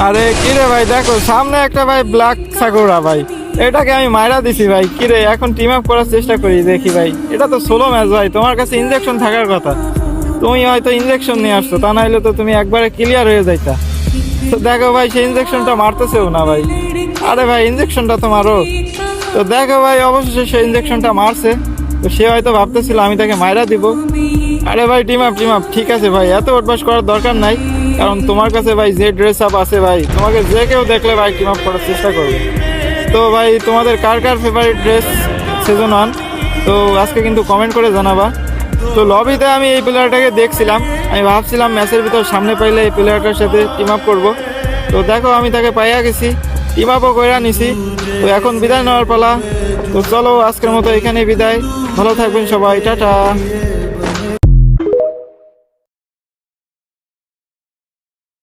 আরে কিরে ভাই, দেখো সামনে একটা ভাই ব্ল্যাক সাকুরা ভাই, এটাকে আমি মাইরা দিছি ভাই। কিরে এখন টিম আপ করার চেষ্টা করি, দেখি ভাই। এটা তো সোলো ম্যাচ ভাই, তোমার কাছে ইনজেকশন থাকার কথা। তুমি হয়তো ইনজেকশন নিয়ে আসছো, তা নাহলে তো তুমি একবারে ক্লিয়ার হয়ে যাইতা। তো দেখো ভাই, সেই ইনজেকশনটা মারতেছেও না ভাই। আরে ভাই ইনজেকশনটা তো মারো। তো দেখো ভাই, অবশেষে সে ইনজেকশনটা মারছে। তো সে হয়তো ভাবতেছিল আমি তাকে মাইরা দিব। আরে ভাই টিম আপ, টিম আপ, ঠিক আছে ভাই, এত উঠবাস করার দরকার নাই। কারণ তোমার কাছে ভাই যে ড্রেস আপ আছে ভাই, তোমাকে যে কেউ দেখলে ভাই টিম আপ করার চেষ্টা করবে। তো ভাই তোমাদের কার কার ফেভারিট ড্রেস সিজন 1, তো আজকে কিন্তু কমেন্ট করে জানাবা। তো লবিতে আমি এই প্লেয়ারটাকে দেখছিলাম, আমি ভাবছিলাম ম্যাচের ভিতর সামনে পাইলে এই প্লেয়ারটার সাথে টিম আপ করবো। তো দেখো আমি তাকে পাইয়া গেছি, টিম আপও কইরা নিছি। তো এখন বিদায় নেওয়ার পালা। তো চলো আজকের মতো এখানেই বিদায়। ভালো থাকবেন সবাই, টাটা।